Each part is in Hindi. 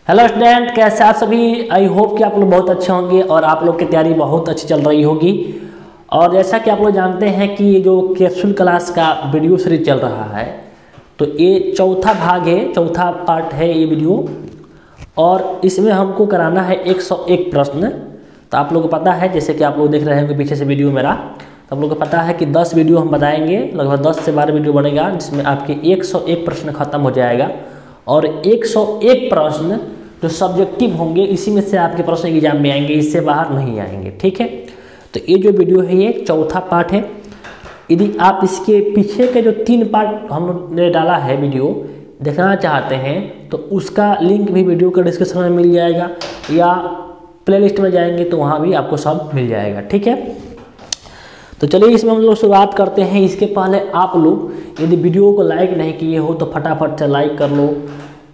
हेलो स्टूडेंट, कैसे आप सभी। आई होप कि आप लोग बहुत अच्छे होंगे और आप लोग की तैयारी बहुत अच्छी चल रही होगी। और जैसा कि आप लोग जानते हैं कि ये जो कैप्सूल क्लास का वीडियो सीरीज चल रहा है, तो ये चौथा भाग है, चौथा पार्ट है ये वीडियो। और इसमें हमको कराना है 101 प्रश्न। तो आप लोगों को पता है, जैसे कि आप लोग देख रहे होंगे पीछे से वीडियो मेरा, तो आप लोगों को पता है कि 10 वीडियो हम बताएंगे, लगभग 10 से 12 वीडियो बनेगा, जिसमें आपके 101 प्रश्न खत्म हो जाएगा। और 101 प्रश्न जो सब्जेक्टिव होंगे, इसी में से आपके प्रश्न एग्जाम में आएंगे, इससे बाहर नहीं आएंगे। ठीक है, तो ये जो वीडियो है ये चौथा पार्ट है। यदि आप इसके पीछे के जो 3 पार्ट हमने डाला है वीडियो देखना चाहते हैं, तो उसका लिंक भी वीडियो के डिस्क्रिप्शन में मिल जाएगा, या प्लेलिस्ट में जाएंगे तो वहाँ भी आपको सब मिल जाएगा। ठीक है, तो चलिए इसमें हम लोग शुरुआत करते हैं। इसके पहले आप लोग यदि वीडियो को लाइक नहीं किए हो तो फटाफट से लाइक कर लो,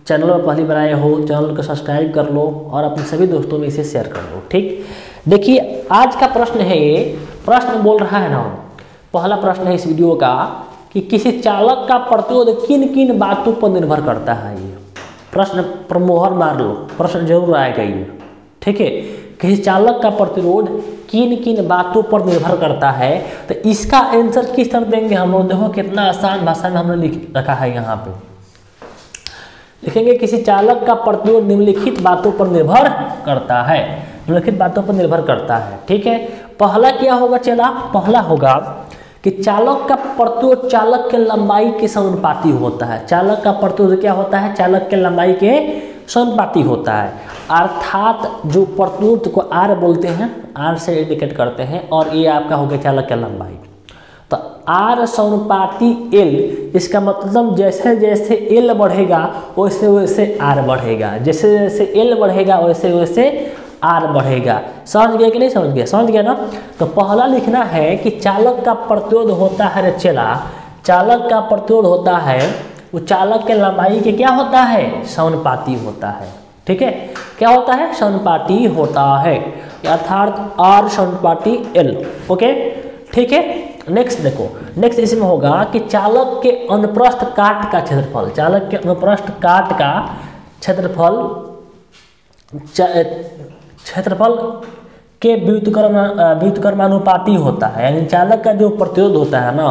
चैनल पर पहली बार आए हो चैनल को सब्सक्राइब कर लो और अपने सभी दोस्तों में इसे शेयर कर लो। ठीक, देखिए आज का प्रश्न है, ये प्रश्न बोल रहा है ना, पहला प्रश्न है इस वीडियो का कि किसी चालक का प्रतिरोध किन किन बातों पर निर्भर करता है। ये प्रश्न पर मोहर मार लो, प्रश्न जरूर आएगा ये। ठीक है, किसी चालक का प्रतिरोध किन किन बातों पर निर्भर करता है, तो इसका आंसर किस तरह देंगे हम लोग। देखो कितना आसान भाषा में हमने लिख रखा है। यहाँ पे लिखेंगे किसी चालक का प्रतिरोध निम्नलिखित बातों पर निर्भर करता है, निम्नलिखित बातों पर निर्भर करता है। ठीक है, पहला क्या होगा चला, पहला होगा कि चालक का प्रतिरोध चालक के लंबाई के समानुपाती होता है। चालक का प्रतिरोध क्या होता है, चालक के लंबाई के समानुपाती होता है। अर्थात जो प्रतिरोध को आर बोलते हैं, आर से इंडिकेट करते हैं, और ये आपका हो गया चालक की लंबाई। तो आर समानुपाती एल, इसका मतलब जैसे जैसे एल बढ़ेगा वैसे वैसे आर बढ़ेगा, जैसे जैसे एल बढ़ेगा वैसे वैसे आर बढ़ेगा। समझ गया कि नहीं समझ गया, समझ गया ना। तो पहला लिखना है कि चालक का प्रतिरोध होता है रे चला, चालक का प्रतिरोध होता है वो चालक के लंबाई के क्या होता है, समानुपाती होता है। ठीक है, क्या होता है, समानुपाती होता है, अर्थात आर समानुपाती एल। ओके, ठीक है। नेक्स्ट देखो, नेक्स्ट इसमें होगा कि चालक के अनुप्रस्थ काट का क्षेत्रफल, चालक के अनुप्रस्थ काट का क्षेत्रफल क्षेत्रफल के व्युत्क्रमानुपाती होता है। यानी चालक का जो प्रतिरोध होता है ना,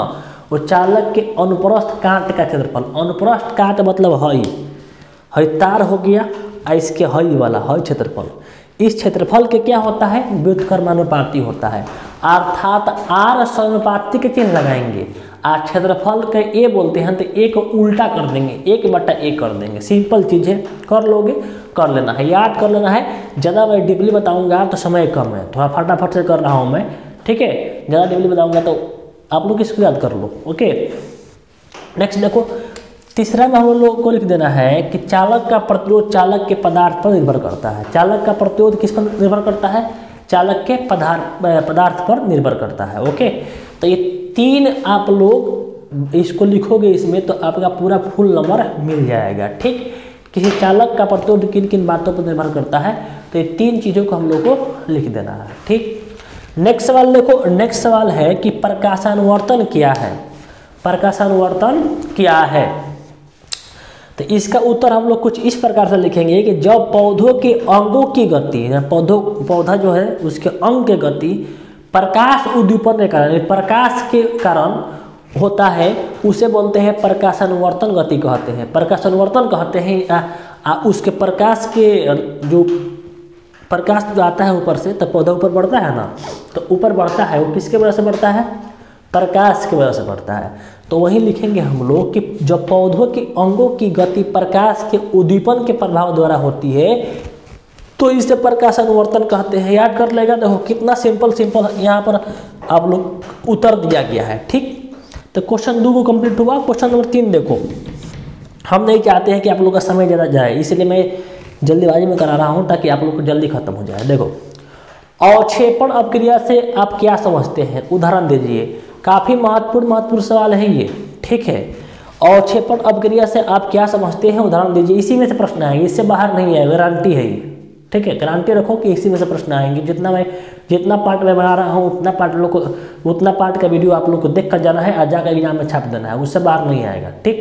वो चालक के अनुप्रस्थ काट का क्षेत्रफल, अनुप्रस्थ काट मतलब हई तार हो गया, इसके हई वाला हई क्षेत्रफल, इस क्षेत्रफल के क्या होता है, व्युत्क्रमानुपाती होता है। अर्थात आर समानुपाती के चिन्ह लगाएंगे, और क्षेत्रफल के ए बोलते हैं तो ए को उल्टा कर देंगे, 1/a कर देंगे। सिंपल चीज़ है, कर लोगे, कर लेना है, याद कर लेना है। ज़्यादा मैं डीपली बताऊंगा तो समय कम है, थोड़ा फटाफट से कर रहा हूँ मैं। ठीक है, ज़्यादा डीपली बताऊंगा तो आप लोग इसको याद कर लो। ओके, नेक्स्ट देखो, तीसरा में हम लोग को लिख देना है कि चालक का प्रतिरोध चालक के पदार्थ पर निर्भर करता है। चालक का प्रतिरोध किस पर निर्भर करता है, चालक के पदार्थ पर निर्भर करता है। ओके, तो ये 3 आप लोग इसको लिखोगे इसमें, तो आपका पूरा फुल नंबर मिल जाएगा। ठीक, किसी चालक का प्रतिरोध किन किन बातों पर निर्भर करता है, तो ये 3 चीज़ों को हम लोग को लिख देना है। ठीक, नेक्स्ट सवाल देखो, नेक्स्ट सवाल है कि प्रकाशानुवर्तन क्या है। प्रकाशानुवर्तन क्या है, तो इसका उत्तर हम लोग कुछ इस प्रकार से लिखेंगे कि जब पौधों के अंगों की गति, पौधा जो है उसके अंग की गति प्रकाश उद्दीपन के कारण, प्रकाश के कारण होता है, उसे बोलते हैं प्रकाशानुवर्तन गति कहते हैं। प्रकाशानुवर्तन कहते हैं उसके प्रकाश के जो प्रकाश जो आता है ऊपर से, तो पौधा ऊपर बढ़ता है ना, तो ऊपर बढ़ता है वो किसके वजह से बढ़ता है, प्रकाश की वजह से बढ़ता है। तो वही लिखेंगे हम लोग कि जब पौधों के अंगों की गति प्रकाश के उद्दीपन के प्रभाव द्वारा होती है, तो इसे प्रकाशानुवर्तन कहते हैं। याद कर लेगा, देखो कितना सिंपल सिंपल यहाँ पर आप लोग उत्तर दिया गया है। ठीक, तो क्वेश्चन 2 को कंप्लीट हुआ। क्वेश्चन नंबर 3 देखो, हम नहीं चाहते हैं कि आप लोग का समय ज़्यादा जाए, इसलिए मैं जल्दीबाजी में करा रहा हूँ ताकि आप लोग को जल्दी खत्म हो जाए। देखो, अवक्षेपण अपक्रिया से आप क्या समझते हैं, उदाहरण दीजिए। काफ़ी महत्वपूर्ण सवाल है ये। ठीक है, अवक्षेपण अपक्रिया से आप क्या समझते हैं, उदाहरण दीजिए। इसी में से प्रश्न आएंगे, इससे बाहर नहीं है, गारंटी है ये। ठीक है, गारंटी रखो कि इसी में से प्रश्न आएंगे। जितना पार्ट मैं बना रहा हूँ उतना पार्ट का वीडियो आप लोग को देख कर जाना है और जाकर एग्जाम में छाप देना है, उससे बाहर नहीं आएगा। ठीक,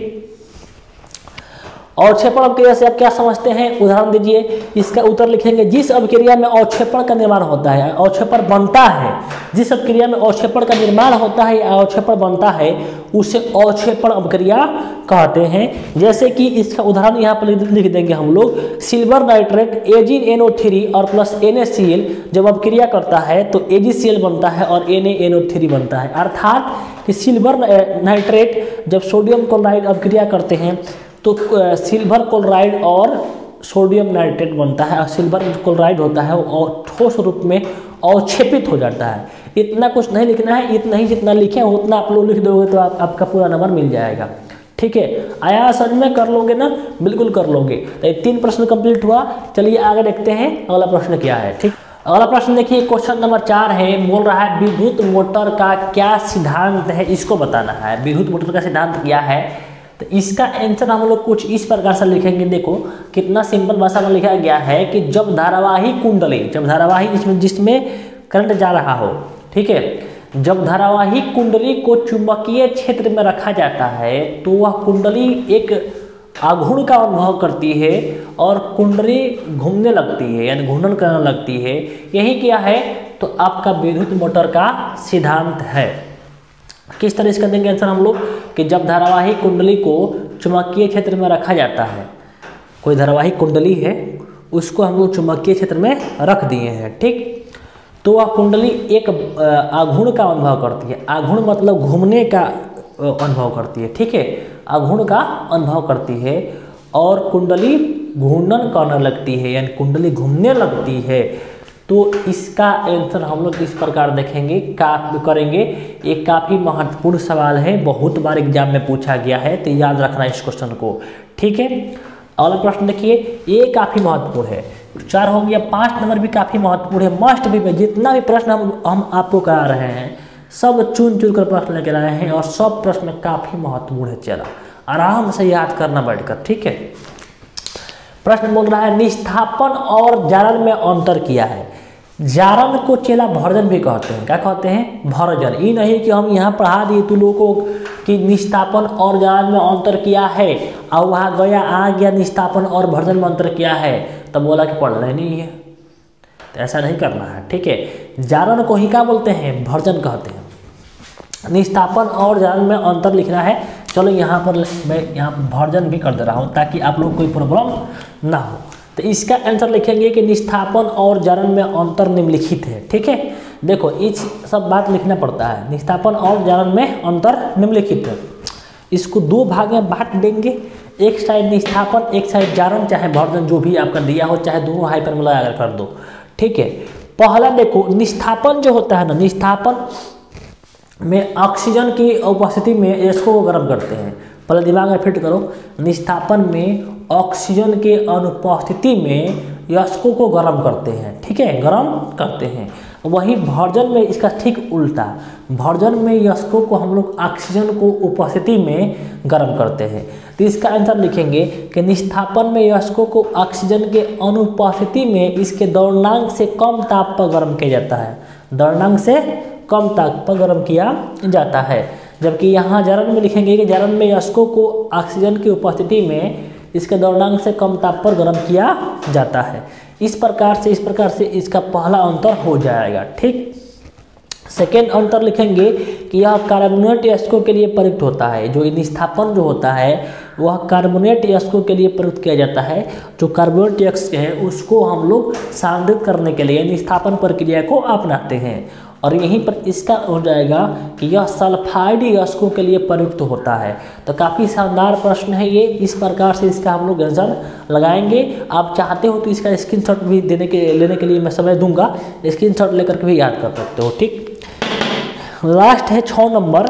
अवक्षेपण अभिक्रिया से आप क्या समझते हैं, उदाहरण दीजिए। इसका उत्तर लिखेंगे, जिस अभिक्रिया में अवक्षेपण का निर्माण होता है, अवक्षेपण बनता है, जिस अभिक्रिया में अवक्षेपण का निर्माण होता है या अवक्षेपण बनता है उसे अवक्षेपण अभिक्रिया कहते हैं। जैसे कि इसका उदाहरण यहाँ पर लिख देंगे हम लोग, सिल्वर नाइट्रेट AgNO3 और प्लस NaCl जब अभिक्रिया करता है तो AgCl बनता है और NaNO3 बनता है। अर्थात कि सिल्वर नाइट्रेट जब सोडियम क्लोराइड अभिक्रिया करते हैं तो सिल्वर क्लोराइड और सोडियम नाइट्रेट बनता है, और सिल्वर क्लोराइड होता है और ठोस रूप में अवक्षेपित हो जाता है। इतना कुछ नहीं लिखना है, इतना ही जितना लिखे उतना आप लोग लिख दोगे तो आपका पूरा नंबर मिल जाएगा। ठीक है, आया समझ में, कर लोगे ना, बिल्कुल कर लोगे। तो ये 3 प्रश्न कंप्लीट हुआ। चलिए आगे देखते हैं अगला प्रश्न क्या है। ठीक, अगला प्रश्न देखिए, क्वेश्चन नंबर 4 है, बोल रहा है विद्युत मोटर का क्या सिद्धांत है, इसको बताना है। विद्युत मोटर का सिद्धांत क्या है, तो इसका आंसर हम लोग कुछ इस प्रकार से लिखेंगे। देखो कितना सिंपल भाषा में लिखा गया है कि जब धारावाही कुंडली, जब धारावाही जिसमें करंट जा रहा हो, ठीक है, जब धारावाही कुंडली को चुंबकीय क्षेत्र में रखा जाता है तो वह कुंडली एक आघूर्ण का अनुभव करती है और कुंडली घूमने लगती है, यानी घूर्णन करने लगती है। यही क्या है, तो आपका विद्युत मोटर का सिद्धांत है। किस तरह से कर देंगे आंसर हम लोग, कि जब धारावाही कुंडली को चुंबकीय क्षेत्र में रखा जाता है, कोई धारावाही कुंडली है उसको हम लोग चुंबकीय क्षेत्र में रख दिए हैं, ठीक, तो वह कुंडली एक आघूर्ण का अनुभव करती है। आघूर्ण मतलब घूमने का अनुभव करती है, ठीक है, आघूर्ण का अनुभव करती है और कुंडली घूर्णन करने लगती है, यानी कुंडली घूमने लगती है। तो इसका आंसर हम लोग इस प्रकार देखेंगे, करेंगे। एक काफ़ी महत्वपूर्ण सवाल है, बहुत बार एग्जाम में पूछा गया है, तो याद रखना इस क्वेश्चन को। ठीक है, अगला प्रश्न देखिए, ये काफ़ी महत्वपूर्ण है। 4 हो गया, 5 नंबर भी काफ़ी महत्वपूर्ण है, मस्ट भी में जितना भी प्रश्न हम आपको करा रहे हैं सब चुन कर प्रश्न लेकर आए हैं और सब प्रश्न काफ़ी महत्वपूर्ण है। चला आराम से याद करना बैठकर, ठीक है। प्रश्न बोल रहा है निस्थापन और जारण में अंतर किया है। जारण को चेला भर्जन भी कहते हैं। क्या कहते हैं? भर्जन। ये नहीं कि हम यहाँ पढ़ा दिए तू लोगों को कि निस्थापन और जारण में अंतर किया है और वहाँ गया आ गया निस्थापन और भर्जन में अंतर किया है तब बोला कि पढ़ना ही नहीं है, तो ऐसा नहीं करना है, ठीक है। जारण को ही क्या बोलते हैं? भर्जन कहते हैं। निस्थापन और जारण में अंतर लिखना है। चलो यहाँ पर मैं यहाँ भर्जन भी कर दे रहा हूँ ताकि आप लोग कोई प्रॉब्लम ना हो। तो इसका आंसर लिखेंगे कि निस्थापन और जारण में अंतर निम्नलिखित है, ठीक है। देखो इस सब बात लिखना पड़ता है, निस्थापन और जारण में अंतर निम्नलिखित है। इसको 2 भाग में बांट देंगे, एक साइड निस्थापन एक साइड जारण, चाहे भर्जन जो भी आपका दिया हो, चाहे दोनों हाइपर में लगा कर दो, ठीक है। पहला देखो निस्थापन जो होता है ना, निस्थापन में ऑक्सीजन की उपस्थिति में यस्को को गर्म करते हैं। पहले दिमाग में फिट करो, निस्थापन में ऑक्सीजन के अनुपस्थिति में यस्को को गर्म करते हैं, ठीक है, गर्म करते हैं। वही भर्जन में इसका ठीक उल्टा, भर्जन में यस्को को हम लोग ऑक्सीजन को उपस्थिति में गर्म करते हैं। तो इसका आंसर लिखेंगे कि निस्थापन में यस्को को ऑक्सीजन के अनुपस्थिति में इसके द्रव्यमाप से कम ताप पर गर्म किया जाता है, द्रव्यमाप से कम ताप पर गर्म किया जाता है। जबकि यहाँ जारण में लिखेंगे कि जारण में यस्को को ऑक्सीजन की उपस्थिति में इसके द्रव्यमाप से कम ताप पर गर्म किया जाता है। इस प्रकार से इसका पहला अंतर हो जाएगा, ठीक। सेकेंड अंतर लिखेंगे कि यह कार्बोनेट यस्को के लिए प्रयुक्त होता है। जो निस्थापन जो होता है वह कार्बोनेट यस्को के लिए प्रयुक्त किया जाता है। जो कार्बोनेट यस्क है उसको हम लोग सांद्रित करने के लिए निस्थापन प्रक्रिया को अपनाते हैं। और यहीं पर इसका हो जाएगा कि यह सल्फाइड यस्को के लिए प्रयुक्त होता है। तो काफ़ी शानदार प्रश्न है ये, इस प्रकार से इसका हम लोग आंसर लगाएंगे। आप चाहते हो तो इसका स्क्रीनशॉट भी लेने के लिए मैं समय दूंगा, स्क्रीनशॉट लेकर के भी याद कर सकते हो, ठीक। लास्ट है 6 नंबर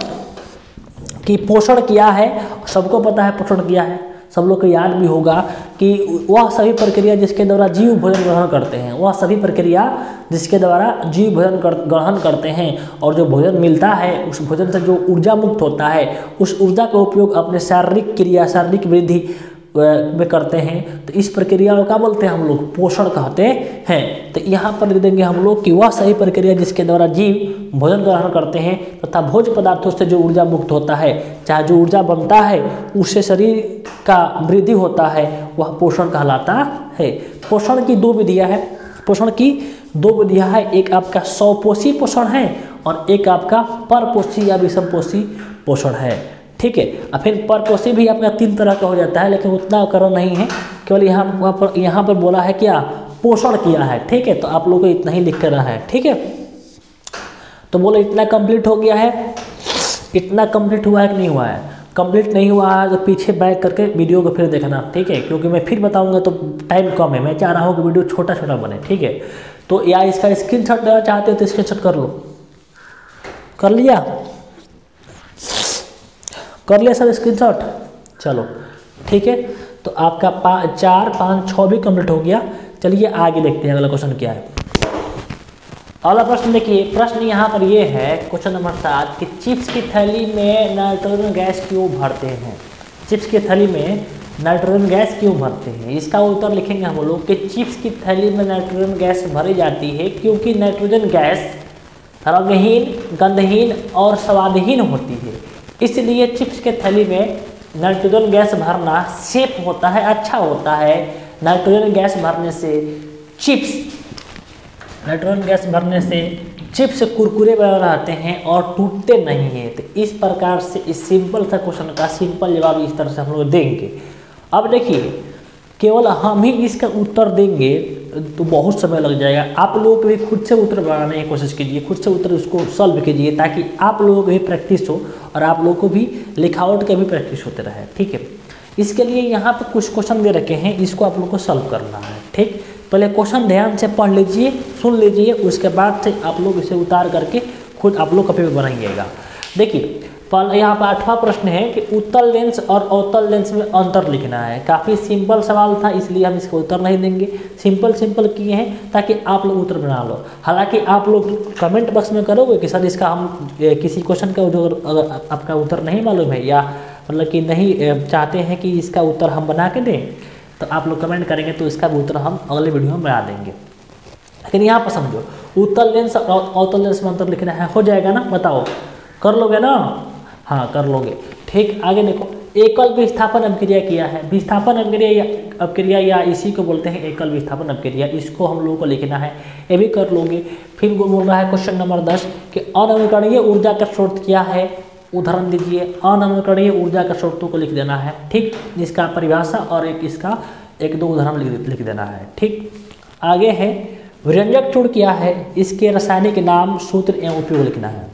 कि पोषण क्या है। सबको पता है पोषण क्या है, सब लोग को याद भी होगा कि वह सभी प्रक्रिया जिसके द्वारा जीव भोजन ग्रहण करते हैं, वह सभी प्रक्रिया जिसके द्वारा जीव भोजन ग्रहण करते हैं और जो भोजन मिलता है उस भोजन से जो ऊर्जा मुक्त होता है उस ऊर्जा का उपयोग अपने शारीरिक क्रिया, शारीरिक वृद्धि में करते हैं, तो इस प्रक्रिया को क्या बोलते हैं हम लोग, पोषण कहते हैं। तो यहाँ पर लिख देंगे हम लोग कि वह सही प्रक्रिया जिसके द्वारा जीव भोजन ग्रहण करते हैं तथा भोज्य पदार्थों से जो ऊर्जा मुक्त होता है, चाहे जो ऊर्जा बनता है उससे शरीर का वृद्धि होता है, वह पोषण कहलाता है। पोषण की दो विधियाँ है, पोषण की दो विधियाँ है, एक आपका स्वपोषी पोषण है और एक आपका परपोषी या विषमपोषी पोषण है। ठीक है, और फिर परपोषी भी आपका 3 तरह का हो जाता है, लेकिन उतना करण नहीं है, केवल यहाँ पर बोला है क्या, पोषण किया है। ठीक है, तो आप लोगों को इतना ही लिख कर रहा है। ठीक है, तो बोलो इतना कंप्लीट हो गया है, इतना कंप्लीट हुआ है कि नहीं हुआ है? कंप्लीट नहीं हुआ है तो पीछे बैक करके वीडियो को फिर देखना। ठीक है, क्योंकि मैं फिर बताऊंगा तो टाइम कम है, मैं चाह रहा हूँ कि वीडियो छोटा छोटा बने। ठीक है, तो या इसका स्क्रीनशॉट लेना चाहते हो तो स्क्रीनशॉट कर लो। कर लिया? कर लिया सब स्क्रीनशॉट? चलो ठीक है, तो आपका 4, 5, 6 भी कंप्लीट हो गया। चलिए आगे देखते हैं अगला क्वेश्चन क्या है। अगला प्रश्न देखिए, प्रश्न यहाँ पर ये है क्वेश्चन नंबर 7 कि चिप्स की थैली में नाइट्रोजन गैस क्यों भरते हैं? चिप्स की थैली में नाइट्रोजन गैस क्यों भरते हैं? इसका उत्तर लिखेंगे हम लोग कि चिप्स की थैली में नाइट्रोजन गैस भरी जाती है क्योंकि नाइट्रोजन गैस रंगहीन, गंधहीन और स्वादहीन होती है, इसलिए चिप्स के थैली में नाइट्रोजन गैस भरना सेफ होता है, अच्छा होता है। नाइट्रोजन गैस भरने से चिप्स कुरकुरे बने रहते हैं और टूटते नहीं हैं। तो इस प्रकार से इस सिंपल सा क्वेश्चन का सिंपल जवाब इस तरह से हम लोग देंगे। अब देखिए, केवल हम ही इसका उत्तर देंगे तो बहुत समय लग जाएगा। आप लोग भी खुद से उत्तर बनाने की कोशिश कीजिए, खुद से उत्तर उसको सॉल्व कीजिए, ताकि आप लोगों को भी प्रैक्टिस हो और आप लोगों को भी लिखावट का भी प्रैक्टिस होते रहे। ठीक है, इसके लिए यहाँ पर कुछ क्वेश्चन दे रखे हैं, इसको आप लोग को सॉल्व करना है। ठीक, पहले क्वेश्चन ध्यान से पढ़ लीजिए, सुन लीजिए, उसके बाद से आप लोग इसे उतार करके खुद आप लोग कॉपी में बनाइएगा। देखिए यहाँ पर 8वां प्रश्न है कि उत्तल लेंस और अवतल लेंस में अंतर लिखना है। काफ़ी सिंपल सवाल था, इसलिए हम इसका उत्तर नहीं देंगे, सिंपल किए हैं ताकि आप लोग उत्तर बना लो। हालांकि आप लोग कमेंट बॉक्स में करोगे कि सर इसका हम किसी क्वेश्चन का अगर आपका उत्तर नहीं मालूम है या मतलब कि नहीं चाहते हैं कि इसका उत्तर हम बना के दें, तो आप लोग कमेंट करेंगे तो इसका भी उत्तर हम अगले वीडियो में बना देंगे। लेकिन यहाँ पर समझो, उत्तल लेंस और अवतल लेंस में अंतर लिखना है, हो जाएगा ना? बताओ, कर लोगे ना? हाँ कर लोगे। ठीक, आगे देखो, एकल विस्थापन अभिक्रिया किया है। विस्थापन अभिक्रिया या इसी को बोलते हैं एकल विस्थापन अभिक्रिया, इसको हम लोगों को लिखना है, ये भी कर लोगे। फिर बोल रहा है क्वेश्चन नंबर 10 कि अनवीकरणीय ऊर्जा का स्रोत क्या है? उदाहरण दीजिए। अनवीकरणीय ऊर्जा का स्रोतों को लिख देना है। ठीक, जिसका परिभाषा और इसका 1-2 उदाहरण लिख देना है। ठीक, आगे है व्यंजक चूर्ण क्या है? इसके रासायनिक नाम, सूत्र एवं उपयोग लिखना है।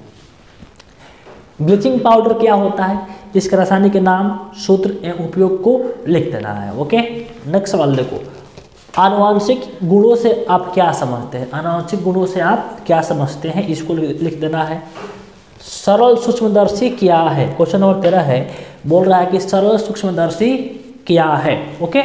ब्लीचिंग पाउडर क्या होता है? इसके रासायनिक नाम, सूत्र एवं उपयोग को लिख देना है। ओके, नेक्स्ट सवाल देखो, आनुवांशिक गुणों से आप क्या समझते हैं? आनुवांशिक गुणों से आप क्या समझते हैं, इसको लिख देना है। सरल सूक्ष्मदर्शी क्या है? क्वेश्चन नंबर 13 है, बोल रहा है कि सरल सूक्ष्मदर्शी क्या है। ओके,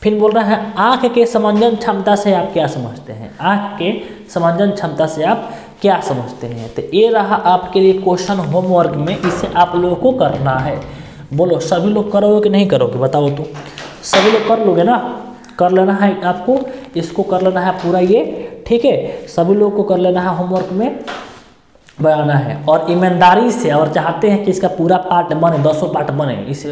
फिर बोल रहा है आँख के समंजन क्षमता से आप क्या समझते हैं? आँख के समंजन क्षमता से आप क्या समझते हैं? तो ये रहा आपके लिए क्वेश्चन होमवर्क में, इसे आप लोगों को करना है। बोलो सभी लोग करोगे कि नहीं करोगे? बताओ तो, सभी लोग कर लोगे ना? कर लेना है आपको, इसको कर लेना है पूरा ये। ठीक है, सभी लोग को कर लेना है, होमवर्क में बनाना है और ईमानदारी से, और चाहते हैं कि इसका पूरा पार्ट बने, 200 पार्ट बने इस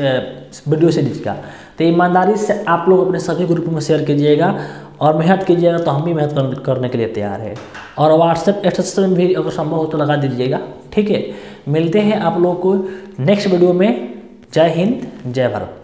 वीडियो सीरीज का, तो ईमानदारी से आप लोग अपने सभी ग्रुप में शेयर कीजिएगा और मेहनत कीजिएगा, तो हम भी मेहनत करने के लिए तैयार है। और व्हाट्सएप स्टेटस में भी अगर संभव हो तो लगा दीजिएगा। ठीक है, मिलते हैं आप लोगों को नेक्स्ट वीडियो में। जय हिंद, जय भारत।